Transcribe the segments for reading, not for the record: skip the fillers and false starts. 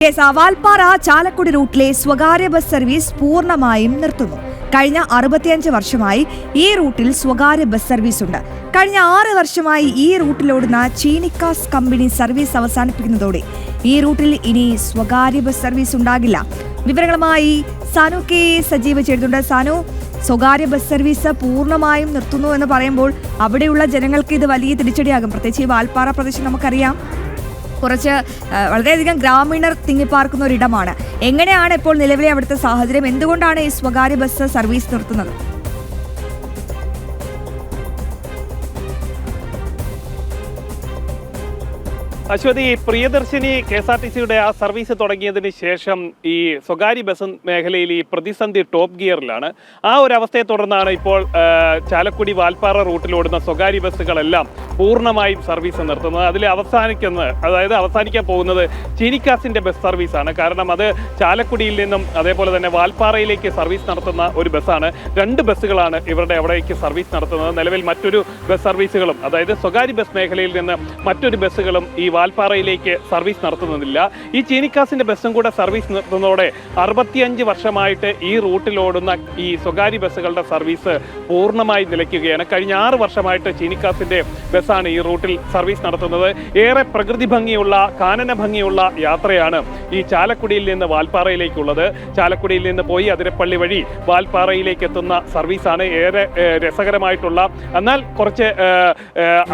വാൽപ്പാറ ചാലക്കുടി റൂട്ടിലെ സ്വകാര്യ bus service പൂർണ്ണമായും നിർത്തുന്നു. കഴിഞ്ഞ 65 വർഷമായി ഈ റൂട്ടിൽ സ്വകാര്യ ബസ് സർവീസ് ഉണ്ട്. കഴിഞ്ഞ 6 വർഷമായി ഈ റൂട്ടിലോടുന്ന ചീനിക്കാസ് കമ്പനി സർവീസ് അവസാനിപ്പിക്കുന്നതോടെ ഈ റൂട്ടിൽ ഇനി സ്വകാര്യ ബസ് സർവീസ് ഉണ്ടാകില്ല. വിവരങ്ങളുമായി സാനു കെ സജീവ് ചേരുന്നുണ്ട്. സാനു, സ്വകാര്യ ബസ് സർവീസ് പൂർണ്ണമായും നിർത്തുന്നു എന്ന് പറയുമ്പോൾ അവിടെയുള്ള ജനങ്ങൾക്ക് ഇത് വലിയ തിരിച്ചടിയാകും. പ്രത്യേകിച്ച് ഈ വാൽപ്പാറ പ്രദേശം നമുക്കറിയാം, കുറച്ച് വളരെയധികം ഗ്രാമീണർ തിങ്ങിപ്പാർക്കുന്ന ഒരിടമാണ്. എങ്ങനെയാണ് ഇപ്പോൾ നിലവിലെ അവിടുത്തെ സാഹചര്യം? എന്തുകൊണ്ടാണ് ഈ സ്വകാര്യ ബസ് സർവീസ് നിർത്തുന്നത്? അശ്വതി, പ്രിയദർശിനി KSRTCയുടെ ആ സർവീസ് തുടങ്ങിയതിന് ശേഷം ഈ സ്വകാര്യ ബസ് മേഖലയിൽ ഈ പ്രതിസന്ധി ടോപ്പ് ഗിയറിലാണ്. ആ ഒരു അവസ്ഥയെ തുടർന്നാണ് ഇപ്പോൾ ചാലക്കുടി വാൽപ്പാറ റൂട്ടിലോടുന്ന സ്വകാര്യ ബസ്സുകളെല്ലാം പൂർണ്ണമായും സർവീസ് നിർത്തുന്നത്. അതിൽ അവസാനിക്കാൻ പോകുന്നത് ചീനിക്കാസിൻ്റെ ബസ് സർവീസാണ്. കാരണം അത് ചാലക്കുടിയിൽ നിന്നും അതേപോലെ തന്നെ വാൽപ്പാറയിലേക്ക് സർവീസ് നടത്തുന്ന ഒരു ബസ്സാണ്. 2 ബസ്സുകളാണ് ഇവരുടെ അവിടേക്ക് സർവീസ് നടത്തുന്നത്. നിലവിൽ മറ്റൊരു ബസ് സർവീസുകളും, അതായത് സ്വകാര്യ ബസ് മേഖലയിൽ നിന്ന് മറ്റൊരു ബസ്സുകളും ഈ വാൽപ്പാറയിലേക്ക് സർവീസ് നടത്തുന്നില്ല. ഈ ചീനിക്കാസിന്റെ ബസ്സും കൂടെ സർവീസ് നിർത്തുന്നതോടെ 65 വർഷമായിട്ട് ഈ റൂട്ടിലോടുന്ന ഈ സ്വകാര്യ ബസ്സുകളുടെ സർവീസ് പൂർണ്ണമായി നിലയ്ക്കുകയാണ്. കഴിഞ്ഞ 6 വർഷമായിട്ട് ചീനിക്കാസിന്റെ ബസ്സാണ് ഈ റൂട്ടിൽ സർവീസ് നടത്തുന്നത്. ഏറെ പ്രകൃതി ഭംഗിയുള്ള, കാനന ഭംഗിയുള്ള യാത്രയാണ് ഈ ചാലക്കുടിയിൽ നിന്ന് വാൽപ്പാറയിലേക്കുള്ളത്. ചാലക്കുടിയിൽ നിന്ന് പോയി അതിരപ്പള്ളി വഴി വാൽപ്പാറയിലേക്ക് എത്തുന്ന സർവീസാണ്. ഏറെ രസകരമായിട്ടുള്ള, എന്നാൽ കുറച്ച്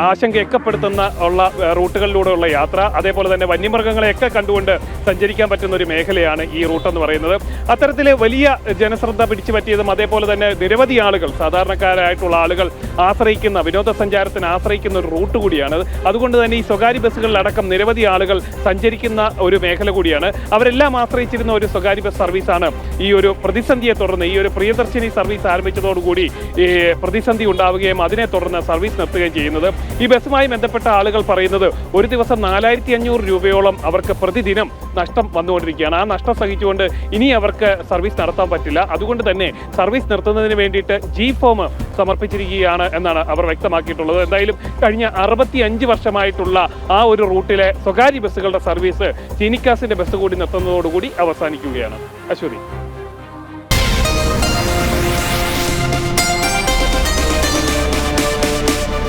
ആശങ്കയൊക്കെപ്പെടുത്തുന്ന ഉള്ള റൂട്ടുകളിലൂടെയുള്ള യാത്ര. അതേപോലെ തന്നെ വന്യമൃഗങ്ങളെയൊക്കെ കണ്ടുകൊണ്ട് സഞ്ചരിക്കാൻ പറ്റുന്ന ഒരു മേഖലയാണ് ഈ റൂട്ട് എന്ന് പറയുന്നത്. അത്തരത്തിലെ വലിയ ജനശ്രദ്ധ പിടിച്ചു പറ്റിയതും അതേപോലെ തന്നെ നിരവധി ആളുകൾ, സാധാരണക്കാരായിട്ടുള്ള ആളുകൾ ആശ്രയിക്കുന്ന, വിനോദസഞ്ചാരത്തിന് ആശ്രയിക്കുന്ന ഒരു റൂട്ട് കൂടിയാണ്. അതുകൊണ്ട് തന്നെ ഈ സ്വകാര്യ ബസ്സുകളിലടക്കം നിരവധി ആളുകൾ സഞ്ചരിക്കുന്ന ഒരു മേഖല കൂടിയാണ്. അവരെല്ലാം ആശ്രയിച്ചിരുന്ന ഒരു സ്വകാര്യ ബസ് സർവീസാണ് ഈ ഒരു പ്രതിസന്ധിയെ തുടർന്ന്, ഈ ഒരു പ്രിയദർശിനി സർവീസ് ആരംഭിച്ചതോടുകൂടി ഈ പ്രതിസന്ധി ഉണ്ടാവുകയും അതിനെ തുടർന്ന് സർവീസ് നിർത്തുകയും ചെയ്യുന്നത്. ഈ ബസ്സുമായി ബന്ധപ്പെട്ട ആളുകൾ പറയുന്നത് ഒരു ദിവസം 4500 രൂപയോളം അവർക്ക് പ്രതിദിനം നഷ്ടം വന്നുകൊണ്ടിരിക്കുകയാണ്. ആ നഷ്ടം സഹിച്ചുകൊണ്ട് ഇനി അവർക്ക് സർവീസ് നടത്താൻ പറ്റില്ല. അതുകൊണ്ട് തന്നെ സർവീസ് നിർത്തുന്നതിന് വേണ്ടിയിട്ട് G-ഫോം സമർപ്പിച്ചിരിക്കുകയാണ് എന്നാണ് അവർ വ്യക്തമാക്കിയിട്ടുള്ളത്. എന്തായാലും കഴിഞ്ഞ 65 വർഷമായിട്ടുള്ള ആ ഒരു റൂട്ടിലെ സ്വകാര്യ ബസ്സുകളുടെ സർവീസ് ചീനിക്കാസിന്റെ ബസ് കൂടി നിർത്തുന്നതോടുകൂടി അവസാനിക്കുകയാണ്. അശ്വതി.